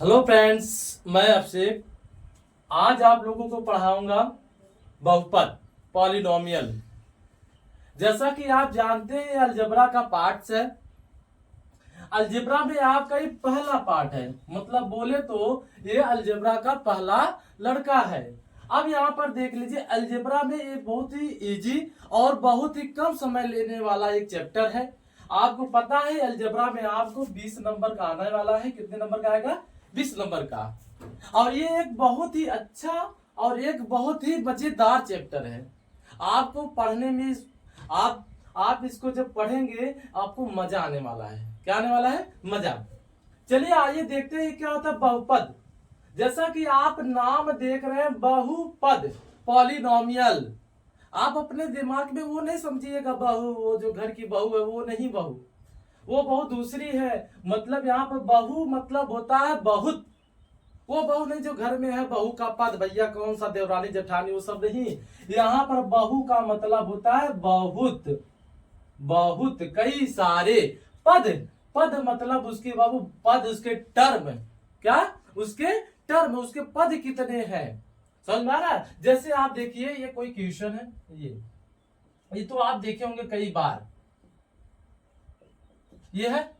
Hello friends, मैं अभिषेक। आज आप लोगों को पढ़ाऊंगा बहुपद, पॉलिनोमियल। जैसा कि आप जानते हैं, अलजेब्रा का पार्ट है। अलजेब्रा में आपका ये पहला पार्ट है, मतलब बोले तो ये अलजेब्रा का पहला लड़का है। अब यहाँ पर देख लीजिए, अलजेब्रा में ये बहुत ही इजी और बहुत ही कम समय लेने वाला एक चैप्टर है। आपको पता है अलजेब्रा में आपको 20 नंबर का आने वाला है। कितने नंबर का आएगा? 20 नंबर का। और ये एक बहुत ही अच्छा और एक बहुत ही मजेदार चैप्टर है। आपको पढ़ने में आप आप इसको जब पढ़ेंगे आपको मजा आने वाला है। क्या आने वाला है? मजा। चलिए आइए देखते हैं क्या होता है बहुपद। जैसा कि आप नाम देख रहे हैं, बहुपद, पॉलिनोमियल। आप अपने दिमाग में वो नहीं समझिएगा बहू, वो जो घर की बहू है वो नहीं बहू, वो बहू दूसरी है। मतलब यहाँ पर बहू मतलब होता है बहुत। वो बहू नहीं जो घर में है, बहू का पद, भैया कौन सा, देवरानी जेठानी, वो सब नहीं। यहाँ पर बहू का मतलब होता है बहुत, बहुत, कई सारे। पद, पद मतलब उसके बाबू पद, उसके टर्म। क्या? उसके टर्म, उसके पद कितने हैं। समझ में आ रहा है? जैसे आप देखिए, ये कोई क्वेश्चन है, ये तो आप देखे होंगे कई बार। ये है।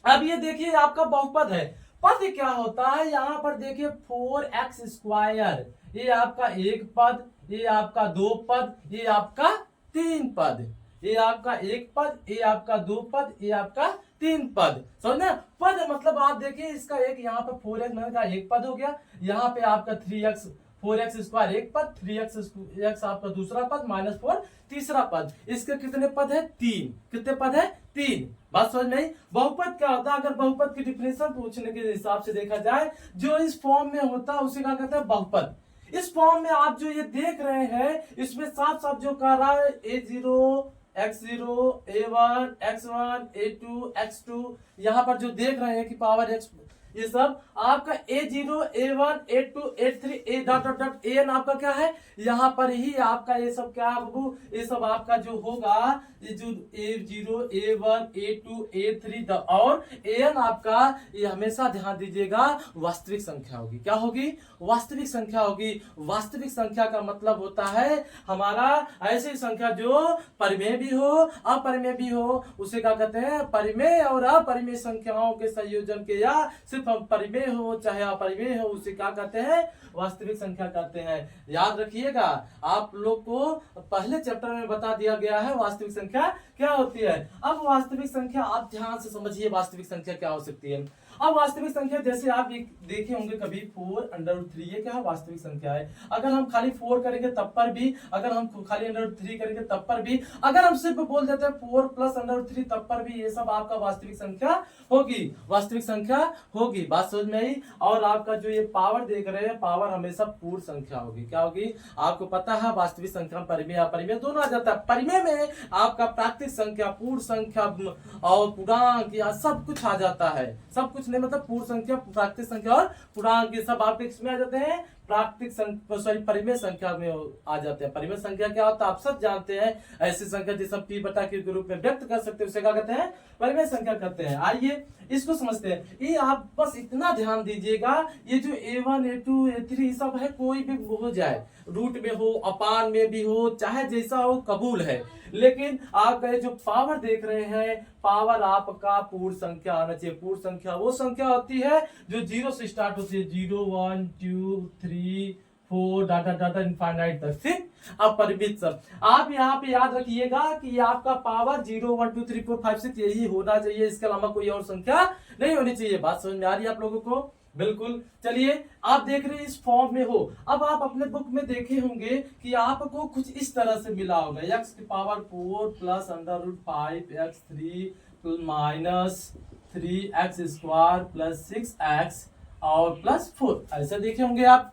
अब ये देखिए आपका बहुपद है। पद क्या होता है? यहाँ पर देखिए 4x²। ये आपका एक पद, ये आपका दो पद, ये आपका तीन पद। ये आपका एक पद, ये आपका दो पद, ये आपका तीन पद। समझना? पद मतलब आप देखिए, इसका एक यहाँ पर 4x का एक पद हो गया। यहाँ पे आपका 3x, 4x² एक पद, 3x आपका दूसरा पद, -4 तीसरा पद। इसके कितने पद है? तीन। कितने पद है? तीन। बात समझ में आई? बहुपद क्या होता है? अगर बहुपद की डिफिनेशन पूछने के हिसाब से देखा जाए, जो इस फॉर्म में होता है उसे क्या कहते हैं? बहुपद। इस फॉर्म में आप जो ये देख रहे हैं, इसमें साफ साफ जो कह रहा है a0 x0 a1 x1 a2 x2, यहाँ पर जो देख रहे हैं कि पावर x, ये सब आपका a0 a1 a2 a3 a dot dot dot an आपका क्या है? यहाँ पर ही आपका ये सब क्या है बाबू? ये सब आपका जो होगा, ये जो a0 a1 a2 a3 और an आपका, ये हमेशा ध्यान दीजिएगा, वास्तविक संख्या होगी। क्या होगी? वास्तविक संख्या होगी। वास्तविक संख्या का मतलब होता है हमारा ऐसी संख्या जो परिमेय भी हो अपरिमेय भी हो, उसे क्या कहते हैं? परिमेय और अपरिमेय संख्याओं के संयोजन के, या सिर्फ परिमेय हो चाहे अपरिमेय हो, उसे क्या कहते हैं? वास्तविक संख्या कहते हैं। याद रखिएगा, आप लोग को पहले चैप्टर में बता दिया गया है वास्तविक संख्या क्या होती है। अब वास्तविक संख्या आप ध्यान से समझिए, वास्तविक संख्या क्या हो सकती है। अब वास्तविक संख्या जैसे आप देखे होंगे कभी, 4√3, ये क्या है? वास्तविक संख्या है। अगर हम खाली 4 करेंगे तब पर भी, अगर हम खाली √3 करेंगे तब पर भी, अगर हम सिर्फ बोल देते हैं 4 + √3 तब पर भी, ये सब आपका वास्तविक संख्या होगी। वास्तविक संख्या होगी। बात समझ में आई? और आपका जो ये पावर देख रहे हैं, पावर हमेशा पूर्ण संख्या होगी। क्या होगी? आपको पता है वास्तविक संख्या में परिमेय अपरिमेय दोनों आ जाता है। परिमेय में आपका प्राकृतिक संख्या, पूर्ण संख्या और पूर्णांक, या सब कुछ आ जाता है। सब कुछ नहीं, मतलब पूर्ण संख्या, प्राकृतिक संख्या और पूर्णांक, ये सब आपके इसमें आ जाते हैं। प्राकृतिक संख्या, सॉरी, परिमेय संख्या में आ जाते हैं। परिमेय संख्या क्या होता है आप सब जानते हैं। ऐसी संख्या जिसे हम p/q के रूप में व्यक्त कर सकते हैं, उसे क्या कहते हैं? परिमेय संख्या कहते हैं। आइए इसको समझते हैं। ये आप बस इतना ध्यान दीजिएगा, ये जो a1 a2 a3 सब है, कोई भी हो जाए, रूट में हो, अपान में भी हो, चाहे जैसा हो, कबूल है। लेकिन आप जो पावर देख रहे हैं, पावर आपका पूर्ण संख्या आना चाहिए। पूर्ण संख्या वो संख्या होती है जो 0 से स्टार्ट होती है, 0 1 2 3 4 डाटा डाटा इनफाइनाइट तक, ठीक। अपरिमित सब। आप यहाँ पे याद रखिएगा कि आपका पावर 0 1 2 3 4 5 6 यही होना चाहिए, इसके अलावा कोई और संख्या नहीं होनी चाहिए। बात समझ में आ रही है आप लोगों को? बिल्कुल। चलिए, आप देख रहे हैं इस फॉर्म में हो। अब आप अपने बुक में देखे होंगे कि आपको कुछ इस तरह से मिला होगा, x की पावर 4 + √5 x3 -3x² + 6x और +4, ऐसे देखे होंगे आप,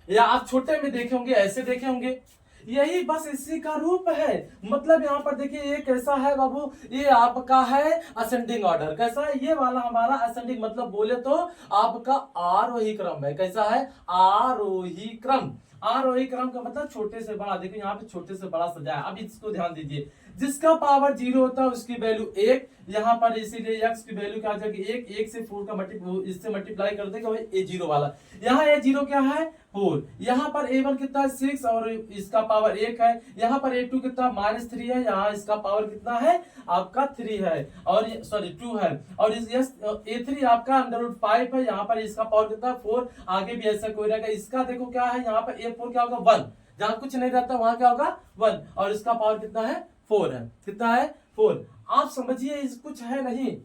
या आप छोटे में देखे होंगे, ऐसे देखे होंगे। यही बस इसी का रूप है। मतलब यहाँ पर देखिए, ये कैसा है बाबू? ये आपका है असेंडिंग ऑर्डर। कैसा है? ये वाला हमारा असेंडिंग, मतलब बोले तो आपका आरोही क्रम है। कैसा है? आरोही क्रम। आरोही क्रम का मतलब छोटे से बड़ा। देखिए यहाँ पे छोटे से बड़ा सजाया। अब इसको ध्यान दीजिए, जिसका पावर 0 होता है उसकी वैल्यू 1 यहाँ पर, इसीलिए x की वैल्यू क्या आ जाएगी 1 से 4 का इससे मल्टीप्लाई कर देंगे वही a0 वाला। यहाँ a0 क्या है 4, यहाँ पर a1 कितना है 6 और इसका पावर 1 है, यहाँ पर a2 कितना -3 है, यहाँ इसका पावर कितना है आपका 3 है और सॉरी 2 है, और इस a3 आपका √5 है, यहाँ पर इसका पावर कितना 4, आगे भी ऐसा कोई रहेगा। इसका देखो क्या है यहाँ पर a4 क्या होगा 1, जहां कुछ नहीं रहता वहां क्या होगा 1, और इसका पावर कितना है 4 है, कितना है 4। आप समझिए इस कुछ है नहीं,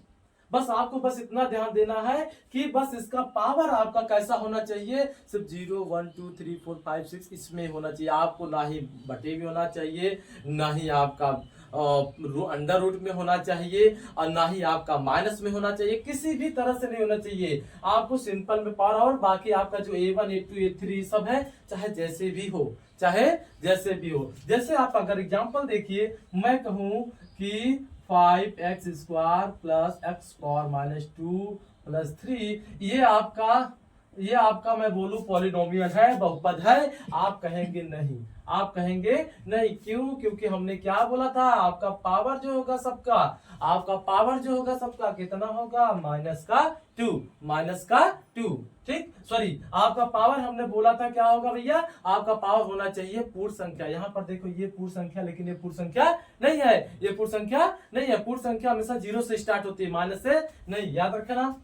बस आपको बस इतना ध्यान देना है कि बस इसका पावर आपका कैसा होना चाहिए, सिर्फ 0 1 2 3 4 5 6 इसमें होना चाहिए, आपको ना ही बटे में होना चाहिए, ना ही आपका अंडर रूट में होना चाहिए, और ना ही आपका माइनस में होना चाहिए, किसी भी तरह से नहीं होना चाहिए। आपको सिंपल में पावर, और बाकी आपका जो a1 a2 a3 सब है चाहे जैसे भी हो, चाहे जैसे भी हो। जैसे आप अगर एग्जांपल देखिए, मैं कहूं कि 5x² plus x power -2 plus 3 ये आपका मैं बोलूं पॉलिनोमियल है, बहुपद है, आप कहेंगे नहीं, आप कहेंगे नहीं, क्यों? क्योंकि हमने क्या बोला था, आपका पावर जो होगा सबका, आपका पावर जो होगा सबका कितना होगा -2, ठीक, सॉरी आपका पावर हमने बोला था क्या होगा भैया, आपका पावर होना चाहिए पूर्ण संख्या। यहाँ पर देखो ये पूर्ण संख्या, लेकिन ये पूर्ण संख्या नहीं है, ये पूर्ण संख्या नहीं है, पूर्ण संख्या हमेशा 0 से स्टार्ट होती है, माइनस से नहीं, याद रखना।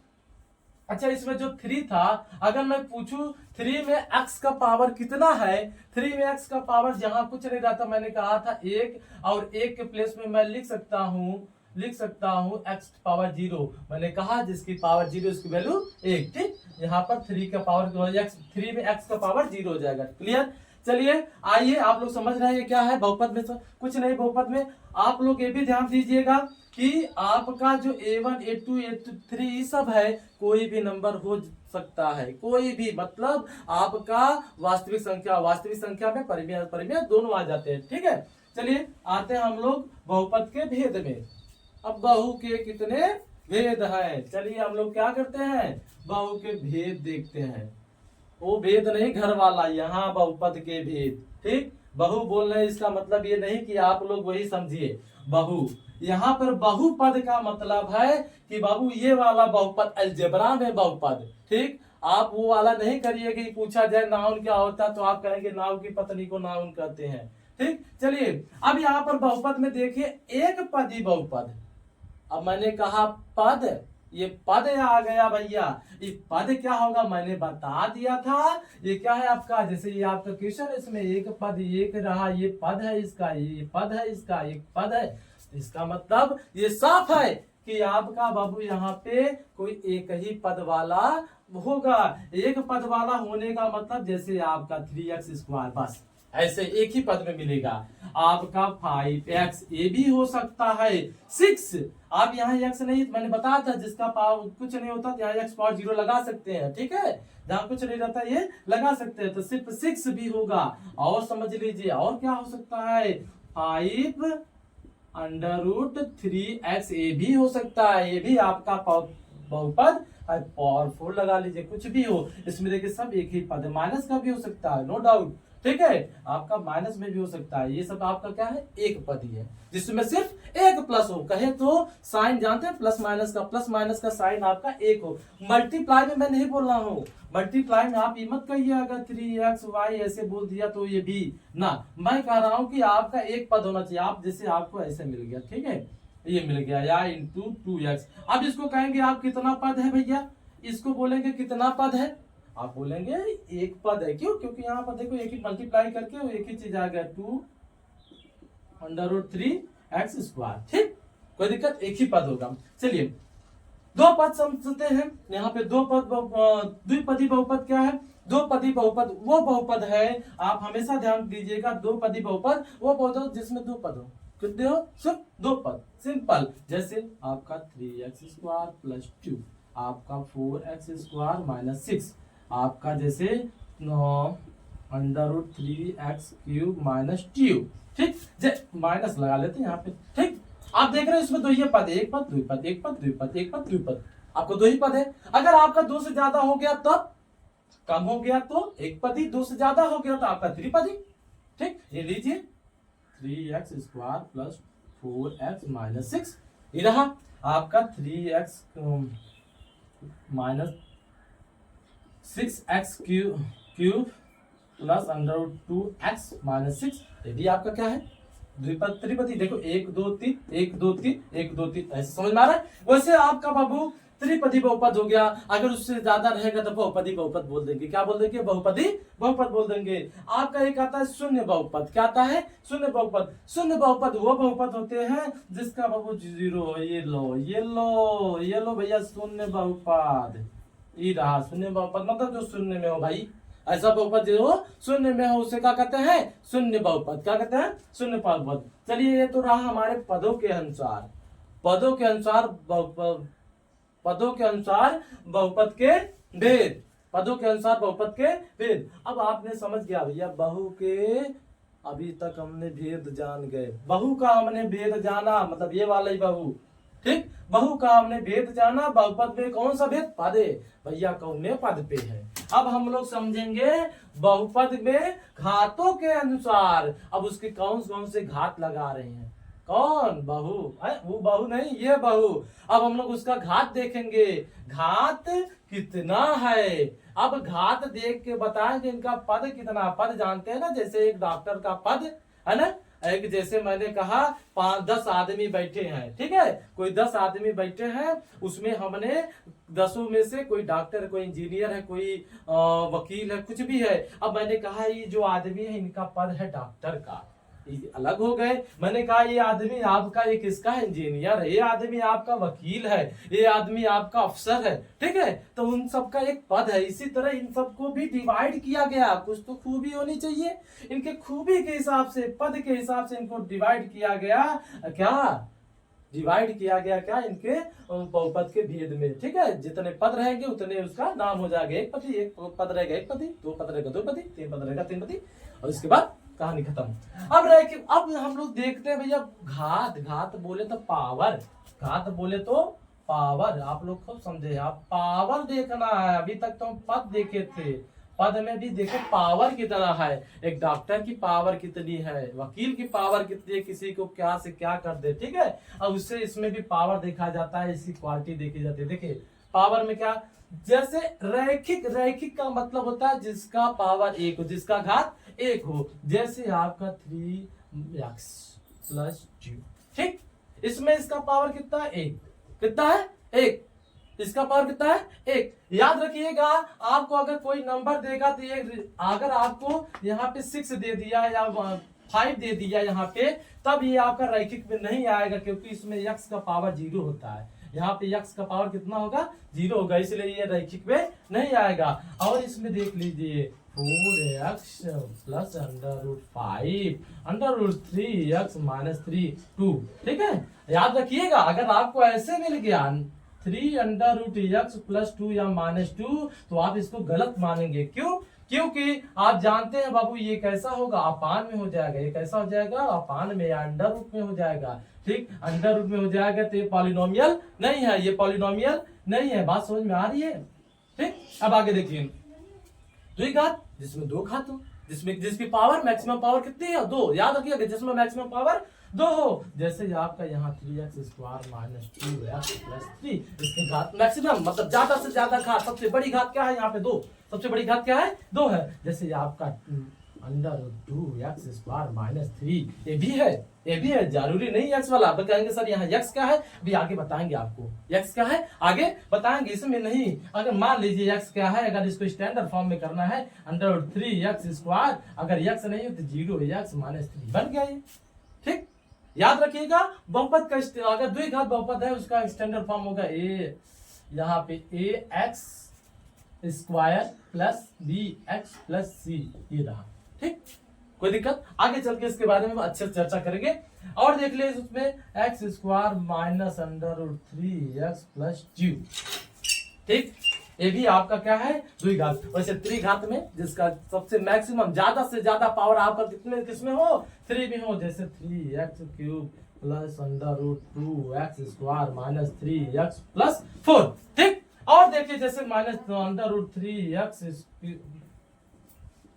अच्छा, इसमें जो 3 था, अगर मैं पूछूं 3 में x का पावर कितना है, 3 में x का पावर जहां कुछ नहीं रहता, मैंने कहा था 1, और 1 के प्लेस में मैं लिख सकता हूं x पावर 0, मैंने कहा जिसकी पावर 0 इसकी वैल्यू 1, ठीक। यहाँ पर 3 का पावर x, 3 में x का पावर 0 हो जाएगा, क्लियर। चलिए आइए, आप लोग समझ रहे हैं क्या है बहुपद में, कुछ नहीं बहुपद में। आप लोग ये भी ध्यान दीजिएगा कि आपका जो a1 a2 a3 सब है, कोई भी नंबर हो सकता है, कोई भी, मतलब आपका वास्तविक संख्या में परिमेय दोनों आ जाते हैं, ठीक है। चलिए आते हैं हम लोग बहुपद के भेद में। अब बहु के कितने भेद हैं, चलिए हम लोग क्या करते हैं, बहु के भेद देखते हैं। वो भेद नहीं घर वाला, यहाँ बहुपद के भेद, ठीक। बहु बोलने इसका मतलब ये नहीं कि आप लोग वही समझिए, बहु यहाँ पर बहुपद का मतलब है कि बाबू ये वाला बहुपद अलजेब्रा में बहुपद, ठीक। आप वो वाला नहीं करिए कि पूछा जाए नाउन क्या होता तो आप कहेंगे नाव की पत्नी को नाउन कहते हैं, ठीक। चलिए अब यहाँ पर बहुपद में देखिए एक पदी बहुपद। अब मैंने कहा पद, ये पद आ गया भैया, ये पद क्या होगा मैंने बता दिया था। ये क्या है आपका, जैसे ये आपका क्वेश्चन, इसमें एक पद एक रहा, ये पद है इसका, ये पद है इसका, एक पद है, इसका मतलब ये साफ है कि आपका बाबू यहाँ पे कोई एक ही पद वाला होगा। एक पद वाला होने का मतलब जैसे आपका 3x², बस ऐसे एक ही पद में मिलेगा। आपका 5x ये भी हो सकता है, 6 आप यहाँ x नहीं, मैंने बताया था जिसका पावर कुछ नहीं होता यहाँ x पावर 0 लगा सकते हैं, ठीक है, जहाँ कुछ नहीं रहता ये लगा सकते हैं, तो सिर्फ 6 भी होगा। और समझ लीजिए और क्या हो सकता है, 5√3x ये भी हो सकता है, ये भी आपका बहुपद पावरफुल लगा लीजिए, कुछ भी हो इसमें देखिए सब एक ही पद है। माइनस का भी हो सकता है, नो डाउट, ठीक है, आपका माइनस में भी हो सकता है। ये सब आपका क्या है, एक पद ही है जिसमें सिर्फ एक प्लस हो, कहे तो साइन जानते हैं प्लस माइनस का साइन आपका एक हो। मल्टीप्लाई में मैं नहीं बोल रहा हूँ, मल्टीप्लाई में आप ये मत कहिए अगर 3xy ऐसे बोल दिया तो ये भी ना, मैं कह रहा हूँ कि आपका एक पद होना चाहिए। आप जैसे आपको ऐसे मिल गया, ठीक है, ये मिल गया या इंटू 2x। अब इसको कहेंगे आप कितना पद है भैया, इसको बोलेंगे कितना पद है, आप बोलेंगे एक पद है, क्यों, क्योंकि यहाँ पर देखो एक ही मल्टीप्लाई करके वो एक ही चीज आ गया 2√3x², ठीक, कोई दिक्कत, एक ही पद होगा। चलिए दो पद समझते हैं, यहाँ पे दो पद, द्विपदी बहुपद क्या है, दो पदी बहुपद वो बहुपद है, आप हमेशा ध्यान दीजिएगा, दो पदी बहुपद वो बहुपद जिसमें दो पद हो, कितने हो, सिर्फ दो पद, सिंपल। जैसे आपका 3x² प्लस 2, आपका 4x² -6, आपका जैसे √3x³ -2, ठीक, माइनस लगा लेते हैं यहाँ पे, ठीक। आप देख रहे हैं इसमें दो ही पद, एक पद द्विपद, एक पद द्विपद, एक पद द्विपद, आपको दो ही पद है। अगर आपका दो से ज्यादा हो गया तब, कम हो गया तो एक पदी, दो से ज्यादा हो गया तो आपका त्रिपदी, ठीक। ये लीजिए 3x² प्लस 4x माइनस 6, ये रहा आपका 3x minus 6x cube plus under root 2x minus 6, ये भी आपका क्या है द्विपद त्रिपदी। देखो 1 2 3 1 2 3 1 2 3, ऐसे समझ में आ रहा है। वैसे आपका बाबू त्रिपदी बहुपद हो गया, अगर उससे ज्यादा रहेगा तो बहुपदी बहुपद बोल देंगे। क्या बोल देंगे? बहुपदी बहुपद बोल देंगे। आपका एक आता है शून्य बहुपद। क्या आता है? शून्य बहुपद। शून्य बहुपद वो बहुपद होते हैं जिसका बाबू 0 हो। ये लो भैया शून्य बहुपद, ये रहा शून्य बहुपद, मतलब जो शून्य में हो भाई, ऐसा बहुपद जो शून्य में हो उसे क्या कहते हैं? शून्य बहुपद। क्या कहते हैं? शून्य बहुपद। चलिए ये तो रहा हमारे पदों के अनुसार, पदों के अनुसार बहुपद के भेद, पदों के अनुसार बहुपद के भेद। अब आपने समझ गया भैया, बहु के अभी तक हमने भेद जान गए, बहु का हमने भेद जाना, मतलब ये वाला ही बहु, ठीक। बहु का हमने भेद जाना, बहुपद में कौन सा भेद? पदे भैया कौन में? पद पे है। अब हम लोग समझेंगे बहुपद में घातों के अनुसार। अब उसके कौन कौन से घात लगा रहे हैं? कौन? बहु है, वो बहु नहीं, ये बहु। अब हम लोग उसका घात देखेंगे, घात कितना है। अब घात देख के बताएंगे इनका पद कितना। पद जानते हैं ना, जैसे एक डॉक्टर का पद है ना, एक जैसे मैंने कहा 5-10 आदमी बैठे हैं, ठीक है, कोई 10 आदमी बैठे हैं, उसमें हमने 10 में से कोई डॉक्टर, कोई इंजीनियर है, कोई वकील है, कुछ भी है। अब मैंने कहा ये जो आदमी है इनका पद है डॉक्टर का, ये अलग हो गए। मैंने कहा ये आदमी आपका एक किसका है? इंजीनियर है, ये आदमी आपका वकील है, ये आदमी आपका अफसर है, ठीक है। तो उन सबका एक पद है। इसी तरह इन सबको भी डिवाइड किया गया। कुछ तो खूबी होनी चाहिए, इनके खूबी के हिसाब से, पद के हिसाब से इनको डिवाइड किया गया। क्या डिवाइड किया गया? क्या इनके बहुपद के भेद में, ठीक है। जितने पद रहेंगे उतने उसका नाम हो जाएगा एक पति, एक पद रहेगा एक पति, 2 पद रहेगा 2 पति, 3 पद रहेगा 3 पति, और इसके बाद कहानी खत्म। अब हम लोग देखते हैं भैया घात। घात बोले तो पावर, घात बोले तो पावर। आप लोग खूब समझे, आप पावर देखना है। अभी तक तो हम पद देखे थे, पद में भी देखो पावर कितना है। एक डॉक्टर की पावर कितनी है, वकील की पावर कितनी है, किसी को क्या से क्या कर दे, ठीक है। अब उससे इसमें भी पावर देखा जाता है, इसकी क्वालिटी देखी जाती है। देखिए पावर में क्या, जैसे रैखिक, रैखिक का मतलब होता है जिसका पावर 1 हो, जिसका घात 1 हो। जैसे आपका 3x + 2, ठीक। इसमें इसका पावर कितना है? 1। कितना है? 1। इसका पावर कितना है? 1। याद रखिएगा, आपको अगर कोई नंबर देगा तो ये, अगर आपको यहाँ पे 6 दे दिया या 5 दे दिया यहाँ पे, तब ये आपका रैखिक में नहीं आएगा, क्योंकि इसमें x का पावर 0 होता है। यहाँ पे x का पावर कितना होगा? 0 होगा, इसलिए ये रैखिक में नहीं आएगा। और इसमें देख लीजिए 4x + √5 √3x - 3 2, ठीक है। याद रखिएगा, अगर आपको ऐसे मिल गया 3 √x + 2 या -2, तो आप इसको गलत मानेंगे। क्यों? क्योंकि आप जानते हैं बाबू ये कैसा होगा? अपान में हो जाएगा। ये कैसा हो जाएगा? अपान में या अंडर रूट में हो जाएगा, ठीक। अंडर रूट में हो जाएगा तो ये पॉलिनोमियल नहीं है, ये पॉलिनोमियल नहीं है। बात समझ में आ रही है, ठीक। अब आगे देखिए, द्विघात जिसमें 2 घात हो, जिसमें जिसकी पावर मैक्सिमम पावर कितनी है? 2। याद रखिएगा, जिसमें मैक्सिमम पावर 2 हो। जैसे आपका यहाँ 3x² - 2x + 3, इसकी घात मैक्सिमम, मतलब ज्यादा से ज्यादा घात। सबसे बड़ी घात क्या है? यहाँ पे 2। सबसे बड़ी घात क्या है? 2 है। जैसे आपका √2x² - 3, ये भी है, ये भी है। जरूरी नहीं x वाला। आप कहेंगे सर यहाँ x क्या है, अभी आगे बताएंगे आपको x क्या है, आगे बताएंगे। इसमें नहीं, अगर मान लीजिए x क्या है, अगर इसको स्टैंडर्ड फॉर्म में करना है √3x², अगर x नहीं हो तो 0x - 3 बन गया ये, ठीक। याद रखिएगा, बहुपद का अगर द्विघात बहुपद है उसका स्टैंडर्ड फॉर्म होगा a, यहाँ पे ax² + bx + c, ये रहा, ठीक। कोई दिक्कत? आगे चल के इसके बारे में अच्छे से चर्चा करेंगे। और देख ले उसमें x² - √3x + 2, ठीक। ये भी आपका क्या है? द्विघात। वैसे त्रिघात में जिसका सबसे मैक्सिमम, ज्यादा से ज्यादा पावर आपका कितने किसमें हो? 3 में हो। जैसे 3x³ + √2x² - 3x + 4, ठीक। और देखिए जैसे -√3x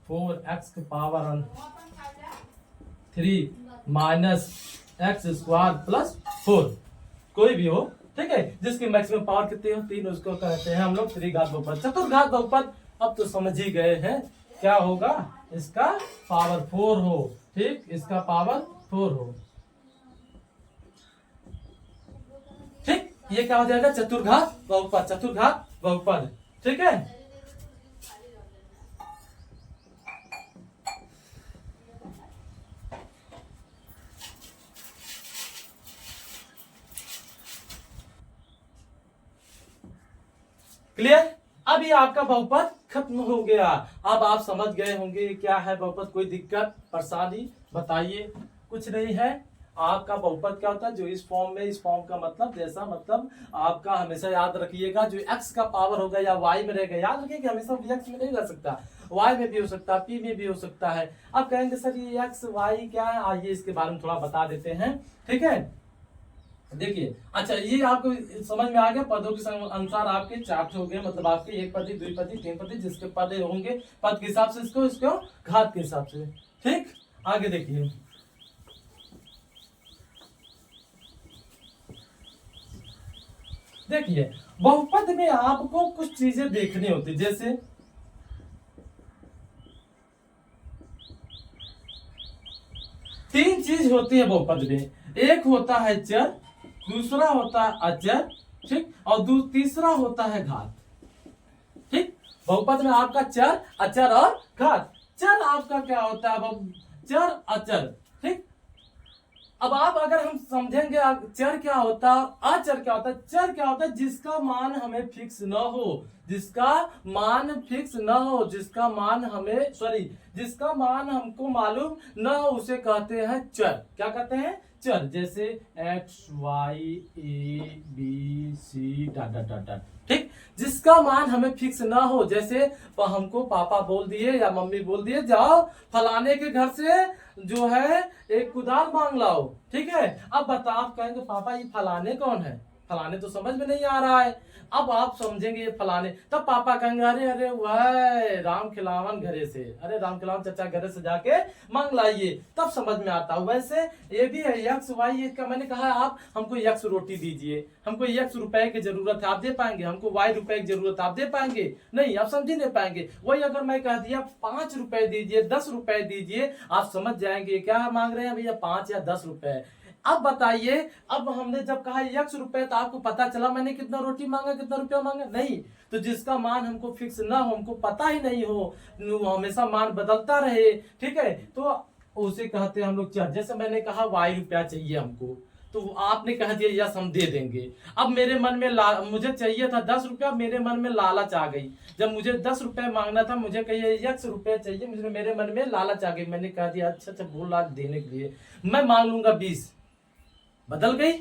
4x के पावर 3 - एक्स स्क्वायर प्लस 4, कोई भी हो, ठीक है, जिसकी मैक्सिमम पावर कितनी हो 3, उसको कहते हैं हम लोग त्रिघात बहुपद। चतुर्घात बहुपद अब तो समझ ही गए हैं क्या होगा, इसका पावर 4 हो, ठीक, इसका पावर 4 हो, ठीक, ये क्या हो जाएगा चतुर्घात बहुपद, चतुर्घात बहुपद, ठीक है। क्लियर। अब ये आपका बहुपद खत्म हो गया। अब आप समझ गए होंगे क्या है बहुपद, कोई दिक्कत परेशानी बताइए। कुछ नहीं है। आपका बहुपद क्या होता है, जो इस फॉर्म में, इस फॉर्म का मतलब जैसा, मतलब आपका हमेशा याद रखिएगा जो एक्स का पावर होगा या वाई में रहेगा, याद रखिए हमेशा एक्स में नहीं रह सकता, वाई में भी हो सकता है, पी में भी हो सकता है। अब कहेंगे सर ये एक्स वाई क्या है, आइए इसके बारे में थोड़ा बता देते हैं, ठीक है। देखिए, अच्छा ये आपको समझ में आ गया, पदों के अनुसार आपके 4 हो गए, मतलब आपके एक पदी, द्विपदी, तीन पदी, जिसके पद होंगे पद के हिसाब से इसको घात के हिसाब से, ठीक। आगे देखिए, देखिए बहुपद में आपको कुछ चीजें देखनी होती, जैसे तीन चीज होती है बहुपद में, एक होता है चर, दूसरा होता है अचर, ठीक, और तीसरा होता है घात, ठीक। बहुपद में आपका चर, अचर और घात। चर आपका क्या होता है, चर अचर, ठीक। अब आप अगर हम समझेंगे चर क्या होता है, अचर क्या होता है। चर क्या होता है, जिसका मान हमें फिक्स न हो, जिसका मान फिक्स न हो, जिसका मान हमें, सॉरी, जिसका मान हमको मालूम न हो, उसे कहते हैं चर। क्या कहते हैं, चर। जैसे X Y A B C dot dot dot dot, ठीक। जिसका मान हमें फिक्स ना हो, जैसे हमको पापा बोल दिए या मम्मी बोल दिए जाओ फलाने के घर से जो है एक कुदाल मांग लाओ, ठीक है। अब बताओ, आप कहेंगे पापा ये फलाने कौन है, फलाने तो समझ में नहीं आ रहा है। अब आप समझेंगे ये फलाने, तब पापा कहेंगे अरे अरे वह राम खिलावन घरे से, अरे राम खिलावन चाचा घरे से जाके मांग लाइए, तब समझ में आता है। वैसे ये भी है यक्स वाई का, मैंने कहा आप हमको यक्स रोटी दीजिए, हमको यक्स रुपए की जरूरत है, आप दे पाएंगे, हमको वाई रुपए की जरूरत है, आप दे पाएंगे नहीं, आप समझ नहीं पाएंगे। वही अगर मैं कह दिया 5 रुपए दीजिए, 10 रुपए दीजिए, आप समझ जाएंगे क्या मांग रहे हैं भैया, 5 या 10 रुपए। अब बताइए, अब हमने जब कहा यक्स रुपए तो आपको पता चला मैंने कितना रोटी मांगा, कितना रुपया मांगा, नहीं। तो जिसका मान हमको फिक्स ना हो, हमको पता ही नहीं हो, हमेशा मान बदलता रहे, ठीक है, तो उसे कहते हैं हम लोग चर। जैसे मैंने कहा वाई रुपया चाहिए हमको, तो आपने कह दिया यस हम दे देंगे। अब मेरे मन में मुझे चाहिए था 10 रुपया, मेरे मन में लालच आ गई, जब मुझे 10 रुपए मांगना था, मुझे कहिए यक्स रुपए चाहिए, मुझे मेरे मन में लालच आ गई, मैंने कह दिया अच्छा अच्छा बोल रहा देने के लिए मैं मांग लूंगा 20, बदल गई,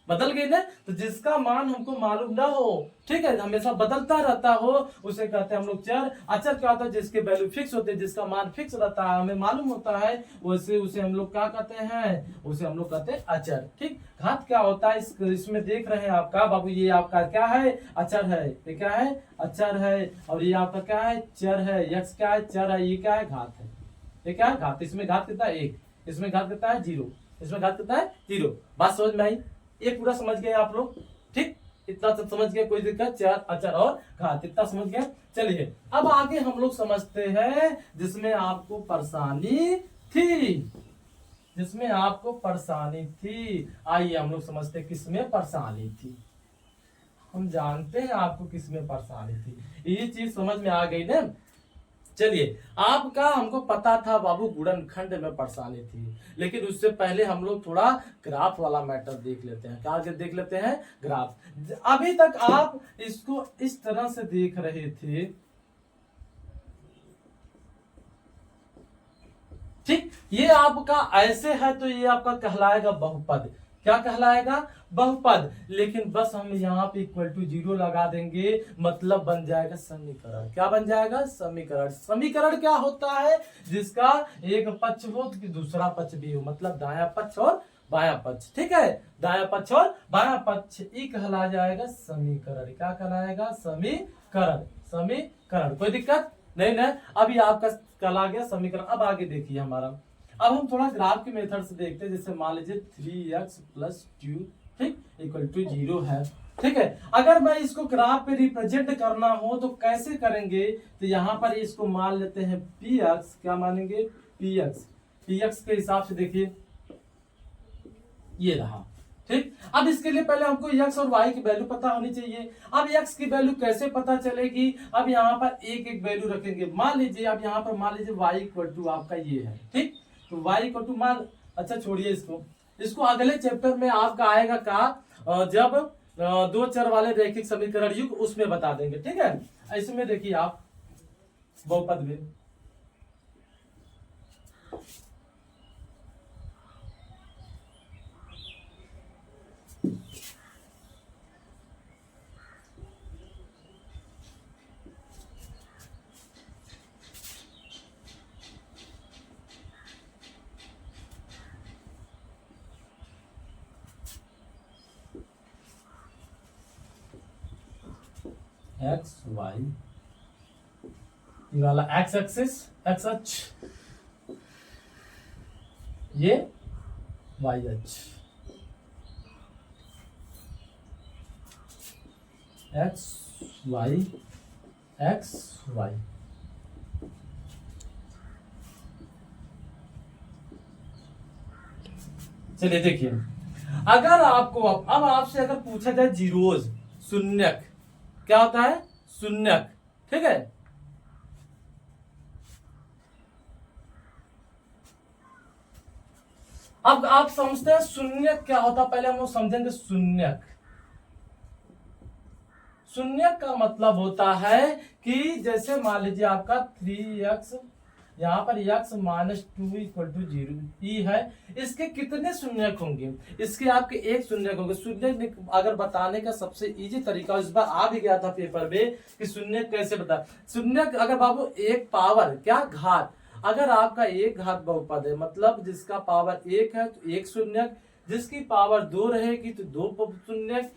बदल गई ना। तो जिसका मान हमको मालूम ना हो, ठीक है, हमेशा बदलता रहता हो, उसे कहते हैं हम लोग चर। अचर क्या होता है, जिसके वैल्यू फिक्स होते हैं, जिसका मान फिक्स रहता है, हमें मालूम होता है, वैसे उसे हम लोग क्या कहते हैं, उसे हम लोग कहते हैं अचर, ठीक। घात क्या होता है, इसमें देख रहे हैं आपका बाबू, ये आपका क्या है, अचर है, ये क्या है, अचर है, और ये आपका क्या है, चर है, यक्स क्या है, चर है, ये क्या है, घात है, ये क्या है, घात। इसमें घात कितना है 1, इसमें घात कितना है 0, इसमें घात कितना है 0। बात समझ में आई, ये पूरा समझ गए आप लोग, ठीक, इतना सब समझ गए, कोई दिक्कत, चार अचर और घात, इतना समझ गए। चलिए अब आगे हम लोग समझते हैं जिसमें आपको परेशानी थी, जिसमें आपको परेशानी थी। आइए हम लोग समझते हैं किसमें परेशानी थी, हम जानते हैं आपको किसमें परेशानी थी, ये चीज समझ में आ गई ना। चलिए, आपका हमको पता था बाबू गुणनखंड में परेशानी थी, लेकिन उससे पहले हम लोग थोड़ा ग्राफ वाला मैटर देख लेते हैं। क्या देख लेते हैं, ग्राफ। अभी तक आप इसको इस तरह से देख रहे थे, ठीक, ये आपका ऐसे है तो ये आपका कहलाएगा बहुपद। क्या कहलाएगा, बहुपद। लेकिन बस हम यहाँ पे इक्वल टू 0 लगा देंगे, मतलब बन जाएगा समीकरण। क्या बन जाएगा, समीकरण। समीकरण क्या होता है, जिसका एक पक्ष हो तो दूसरा पक्ष भी हो, मतलब दाया पक्ष और बाया पक्ष, ठीक है, दाया पक्ष और बाया पक्ष, ये कहला जाएगा समीकरण। क्या कहलाएगा, समीकरण, समीकरण। कोई दिक्कत नहीं ना। अभी आपका कल आ गया समीकरण। अब आगे देखिए हमारा, अब हम थोड़ा ग्राफ के मेथड से देखते हैं। जैसे मान लीजिए 3x + 2 ठीक इक्वल टू 0 है। ठीक है, अगर मैं इसको ग्राफ पे रिप्रेजेंट करना हो तो कैसे करेंगे? तो यहाँ पर इसको मान लेते हैं px, क्या मानेंगे? px के हिसाब से देखिए ये रहा। ठीक, अब इसके लिए पहले हमको x और y की वैल्यू पता होनी चाहिए। अब x की वैल्यू कैसे पता चलेगी? अब यहाँ पर एक एक वैल्यू रखेंगे। मान लीजिए अब यहाँ पर मान लीजिए y इक्वल टू आपका ये है। ठीक, तो y इक्वल टू मान, अच्छा छोड़िए इसको अगले चैप्टर में आपका आएगा का जब दो चर वाले रैखिक समीकरण युग उसमें बता देंगे। ठीक है, इसमें देखिए आप बहुपद में x y, ये वाला x एक्सिस x अक्ष, ये y अक्ष, x y x y। चलिए देखिए, अगर आपको अब आपसे अगर पूछा जाए जीरोज, शून्यक, क्या होता है? शून्यक। ठीक है, अब आप समझते हैं शून्यक क्या होता है? पहले हम लोग समझेंगे शून्यक। शून्यक का मतलब होता है कि जैसे मान लीजिए आपका 3x, यहाँ पर x - 2 = 0 ई है, इसके कितने शून्यक होंगे? इसके आपके एक शून्यक होंगे। शून्यक अगर बताने का सबसे इजी तरीका इस बार आ भी गया था पेपर में कि शून्यक कैसे बता। शून्यक अगर बाबू एक पावर क्या घात, अगर आपका एक घात बहुपद है मतलब जिसका पावर एक है तो एक शून्यक, जिसकी पावर 2 रहेगी तो 2 शून्यक,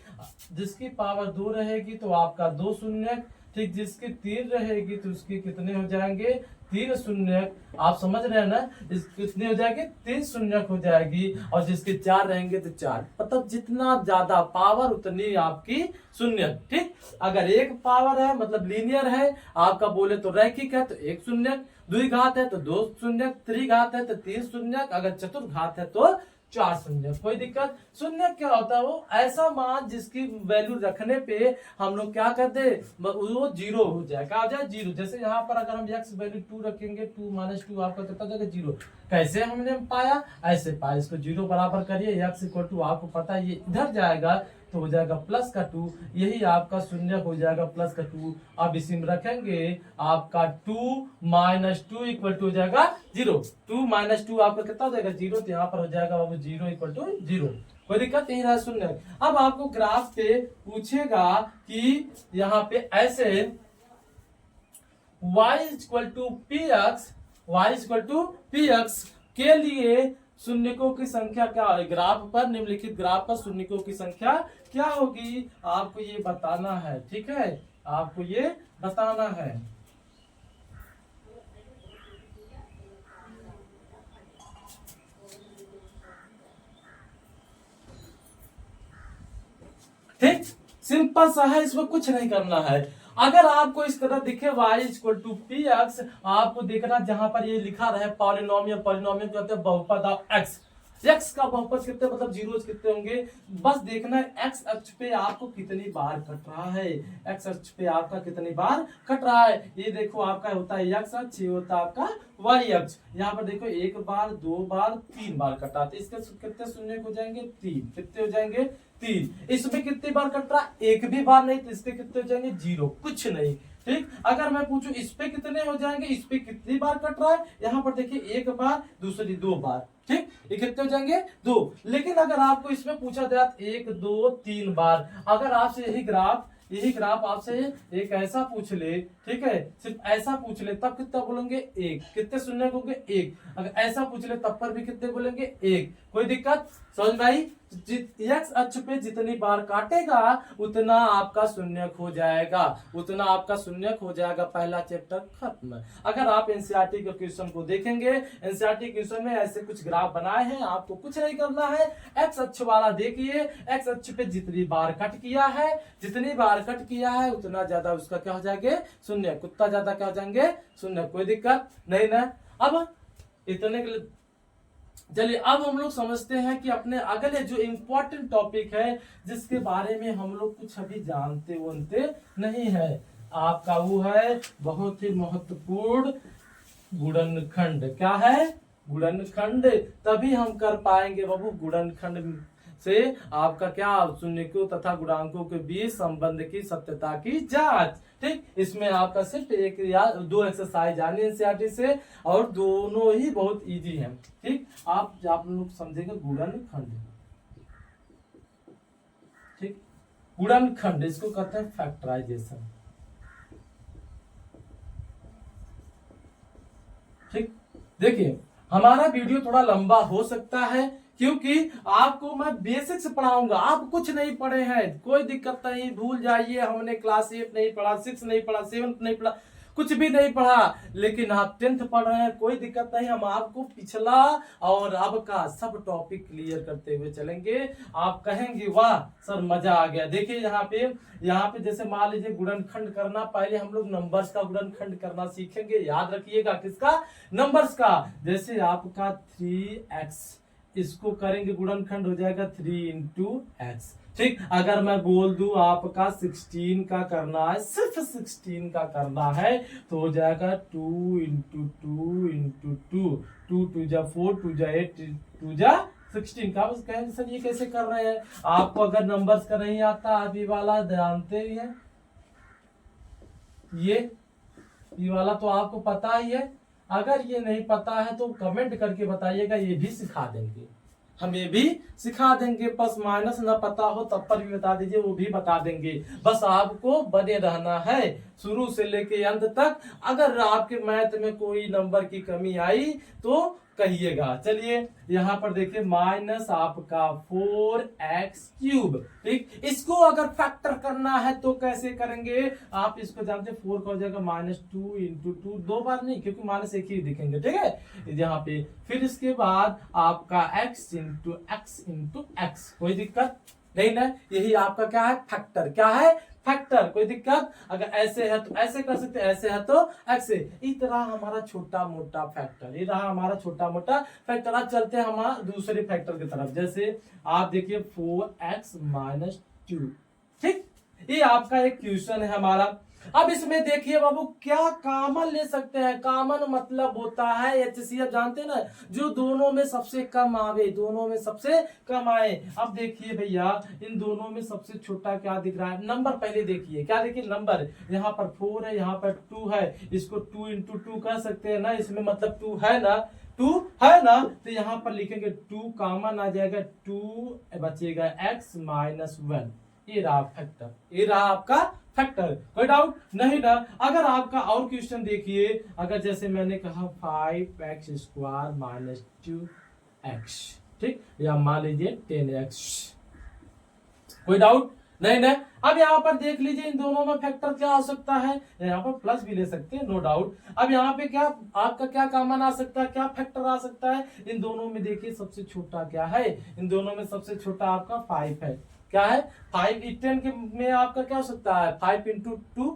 जिसकी पावर 2 रहेगी तो आपका 2 शून्यक। ठीक, जिसकी 3 रहेगी तो उसके कितने हो जाएंगे? 3 शून्यक। आप समझ रहे हैं ना, इस कितने हो जाएंगे? 3 शून्यक हो जाएगी। और जिसके 4 रहेंगे तो 4, मतलब जितना ज्यादा पावर उतनी आपकी शून्यक। ठीक, अगर एक पावर है मतलब लीनियर है आपका, बोले तो रैखिक है तो एक शून्यक, द्विघात है तो 2 शून्यक, त्रिघात है तो 3 शून्यक, अगर चतुर्घात है तो 4 शून्य। कोई दिक्कत? शून्य क्या होता है? वो ऐसा मान जिसकी वैल्यू रखने पे हम लोग क्या कर दे, वो 0 हो जाए। क्या हो जाए? 0। जैसे यहाँ पर अगर हम x वैल्यू 2 रखेंगे, 2 - 2 आपका कितना जाएगा? 0। कैसे हमने पाया? ऐसे पाया। इसको 0 बराबर करिए, x इक्वल टू आपको पता है ये इधर जाएगा तो हो जाएगा +2, यही आपका शून्य हो जाएगा +2। अब इसी में रखेंगे आपका 2 - 2 इक्वल टू हो जाएगा 0। 2 - 2 आपका कितना हो जाएगा? 0। तो यहाँ पर हो जाएगा बाबू 0 इक्वल टू 0। कोई दिक्कत नहीं रहा? शून्य। अब आपको ग्राफ पे पूछेगा कि यहाँ पे ऐसे y = px के लिए शून्यकों की संख्या क्या है? ग्राफ पर, निम्नलिखित ग्राफ पर शून्यकों की संख्या क्या होगी? आपको ये बताना है। ठीक है, आपको ये बताना है। ठीक, सिंपल सा है, इसमें कुछ नहीं करना है। अगर आपको इस तरह दिखे y = px, आपको देखना जहां पर ये लिखा रहे पॉलिनोमियल, पॉलिनोमियल कहते हैं बहुपद ऑफ x। x का बहुपद कितने मतलब जीरोज कितने होंगे? बस देखना है x अक्ष पे आपको कितनी बार कट रहा है, x अक्ष पे आपका कितनी बार कट रहा है। ये देखो आपका होता है x अक्ष, ये होता है आपका y अक्ष। यहाँ पर देखो 1 बार, 2 बार, 3 बार कटा, तो इसके कितने शून्य हो जाएंगे? 3। कितने हो जाएंगे? 3। इसमें कितनी बार कट रहा? एक भी बार नहीं, तो इसके कितने हो जाएंगे? 0, कुछ नहीं। ठीक, अगर मैं पूछूं इस पे कितने हो जाएंगे, इस पे कितनी बार कट रहा है, यहाँ पर देखिए 1 बार, दूसरी 2 बार। ठीक, ये कितने हो जाएंगे? 2। लेकिन अगर आपको इसमें पूछा जाए 1 2 3 बार, अगर आपसे यही ग्राफ आपसे एक ऐसा पूछ ले, ठीक है, सिर्फ ऐसा पूछ ले, तब कितना बोलेंगे? 1। कितने शून्य होंगे? 1। अगर ऐसा पूछ ले तब पर भी कितने बोलेंगे? 1। कोई दिक्कत? समझ में आई? एक्स अक्ष पे जितनी बार काटेगा उतना आपका शून्य हो जाएगा, उतना आपका शून्य हो जाएगा। पहला चैप्टर खत्म। अगर आप एनसीईआरटी के क्वेश्चन को देखेंगे, एनसीईआरटी क्वेश्चन में ऐसे कुछ ग्राफ बनाए हैं, आपको कुछ नहीं करना है। एक्स अक्ष वाला देखिए, एक्स अक्ष पे जितनी बार कट किया है, जितनी बार कट किया है उतना ज्यादा उसका क्या हो जाएंगे, शून्य। कुत्ता ज्यादा क्या हो जाएंगे, शून्य। कोई दिक्कत नहीं ना। अब इतने के लिए चलिए अब हम लोग समझते हैं कि अपने अगले जो इम्पोर्टेंट टॉपिक है जिसके बारे में हम लोग कुछ अभी जानते वनते नहीं है, आपका वो है बहुत ही महत्वपूर्ण गुणनखंड। क्या है, गुणनखंड। तभी हम कर पाएंगे बाबू गुणनखंड से आपका क्या, शून्यकों तथा गुणांकों के बीच संबंध की सत्यता की जांच। ठीक, इसमें आपका सिर्फ एक या दो एक्सरसाइज आनी एनसीईआरटी से, और दोनों ही बहुत इजी हैं। ठीक, आप लोग समझेंगे गुणनखंड। ठीक, गुणनखंड इसको कहते हैं फैक्टराइजेशन। ठीक, देखिए हमारा वीडियो थोड़ा लंबा हो सकता है क्योंकि आपको मैं बेसिक से पढ़ाऊंगा। आप कुछ नहीं पढ़े हैं, कोई दिक्कत नहीं, भूल जाइए। हमने क्लास 8 नहीं पढ़ा, 6 नहीं पढ़ा, 7 नहीं पढ़ा, कुछ भी नहीं पढ़ा, लेकिन आप 10th पढ़ रहे हैं, कोई दिक्कत नहीं। हम आपको पिछला और अब का सब टॉपिक क्लियर करते हुए चलेंगे। आप कहेंगे वाह सर मजा आ गया। देखिए यहाँ पे जैसे मान लीजिए गुणनखंड करना, पहले हम लोग नंबर्स का गुणनखंड करना सीखेंगे। याद रखिएगा किसका, नंबर्स का। जैसे आपका 3x, इसको करेंगे गुणनखंड, हो जाएगा 3 इंटू एक्स। ठीक, अगर मैं बोल दूं आपका 16 का करना है, सिर्फ 16 का करना है, तो हो जाएगा 2 इंटू 2 इंटू 2, 2 2 जा 4, 2 जा 8, 2 जा 16 का। बस कहेंगे सर ये कैसे कर रहे हैं। आपको अगर नंबर्स का नहीं आता, आप ये वाला जानते ही है, ये वाला तो आपको पता ही है। अगर ये नहीं पता है तो कमेंट करके बताइएगा, ये भी सिखा देंगे, हम ये भी सिखा देंगे। प्लस माइनस ना पता हो तब पर भी बता दीजिए, वो भी बता देंगे। बस आपको बने रहना है शुरू से लेके अंत तक। अगर आपके मैथ में कोई नंबर की कमी आई तो कहिएगा। चलिए यहाँ पर देखिए माइनस आपका 4x³। ठीक, इसको अगर फैक्टर करना है तो कैसे करेंगे, आप इसको जानते हैं 4 का हो जाएगा -2 इंटू 2, 2 बार नहीं क्योंकि माइनस एक ही दिखेंगे। ठीक है, यहाँ पे फिर इसके बाद आपका x into x into x. कोई दिक्कत नहीं ना। यही आपका क्या है, फैक्टर। क्या है, फैक्टर। कोई दिक्कत, अगर ऐसे है तो ऐसे कर सकते, ऐसे है तो ऐसे। इस तरह हमारा छोटा मोटा फैक्टर, ये रहा हमारा छोटा मोटा फैक्टर। अब चलते हैं हमारा दूसरे फैक्टर की तरफ। जैसे आप देखिए 4x-2। ठीक, ये आपका एक क्वेश्चन है हमारा। अब इसमें देखिए बाबू क्या कॉमन ले सकते हैं। कॉमन मतलब होता है HCF, जानते हैं ना, जो दोनों में सबसे कम आवे, दोनों में सबसे कम आए। अब देखिए भैया इन दोनों में सबसे छोटा क्या दिख रहा है, नंबर। पहले देखिए क्या, देखिए नंबर, यहाँ पर 4 है, यहाँ पर 2 है, इसको 2 इंटू 2 कर सकते हैं ना, इसमें मतलब 2 है ना, 2 है ना, तो यहाँ पर लिखेंगे 2 कॉमन आ जाएगा, 2 बचेगा x-1। ये रहा फैक्टर, ये रहा आपका फैक्टर। कोई डाउट नहीं ना। अगर आपका और क्वेश्चन देखिए, अगर जैसे मैंने कहा 5x² - 2x, ठीक, या मान लीजिए 10x। कोई डाउट नहीं ना। अब यहाँ पर देख लीजिए इन दोनों में फैक्टर क्या आ सकता है, यहाँ पर प्लस भी ले सकते हैं, नो डाउट। अब यहाँ पे क्या आपका क्या कॉमन आ सकता है, क्या फैक्टर आ सकता है। इन दोनों में देखिए सबसे छोटा क्या है, इन दोनों में सबसे छोटा आपका 5 है। क्या है, 5 10 के में आपका क्या हो सकता है, 5 इंटू 2,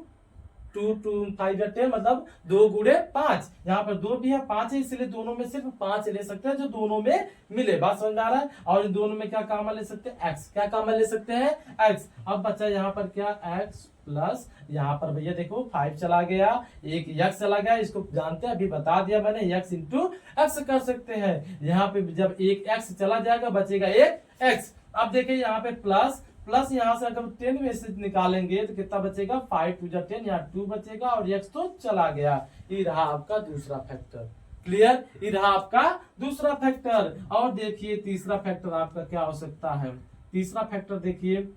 2 2 5 10, मतलब 2 गुणे 5। यहाँ पर 2 भी है, 5 है, इसलिए दोनों में सिर्फ 5 ले सकते हैं जो दोनों में मिले। बात समझ में आ रहा है। और इन दोनों में क्या कॉमन ले सकते हैं, x। क्या कॉमन ले सकते हैं, x। अब बचा यहाँ पर क्या, x प्लस, यहाँ पर भैया देखो 5 चला गया, एक x चला गया, इसको जानते हैं, अभी बता दिया मैंने, x इंटू एक्स कर सकते हैं। यहाँ पे जब एक x चला जाएगा बचेगा एक x। अब देखिए यहाँ पे प्लस प्लस, यहाँ से अगर 10 में से निकालेंगे तो कितना बचेगा, 5 2 जा 10, यहाँ 2 बचेगा और x तो चला गया। ये रहा आपका दूसरा फैक्टर। क्लियर, ये रहा आपका दूसरा फैक्टर। और देखिए तीसरा फैक्टर आपका क्या हो सकता है। तीसरा फैक्टर देखिए,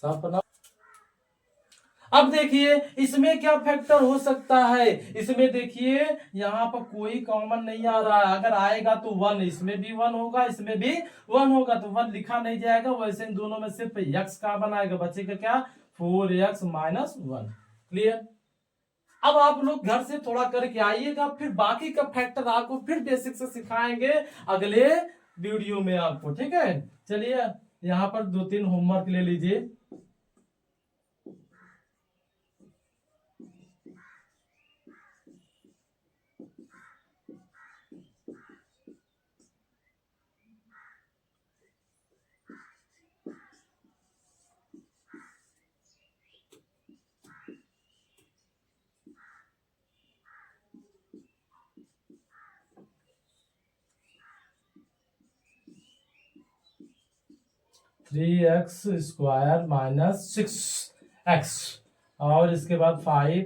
साफ करना। अब देखिए इसमें क्या फैक्टर हो सकता है, इसमें देखिए यहाँ पर कोई कॉमन नहीं आ रहा है, अगर आएगा तो 1, इसमें भी 1 होगा, इसमें भी 1 होगा, तो 1 लिखा नहीं जाएगा। वैसे इन दोनों में सिर्फ x का बनाएगा, बचेगा क्या 4x माइनस 1। क्लियर। अब आप लोग घर से थोड़ा करके आइएगा, फिर बाकी का फैक्टर आपको फिर बेसिक से सिखाएंगे अगले वीडियो में आपको, ठीक है। चलिए यहाँ पर 2-3 होमवर्क ले लीजिए। Three x square minus 6x और इसके बाद 5।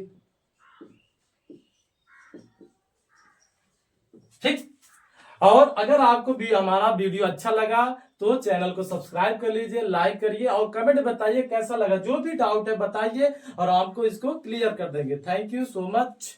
ठीक। और अगर आपको भी हमारा वीडियो अच्छा लगा तो चैनल को सब्सक्राइब कर लीजिए, लाइक करिए और कमेंट बताइए कैसा लगा। जो भी डाउट है बताइए और आपको इसको क्लियर कर देंगे। Thank you so much.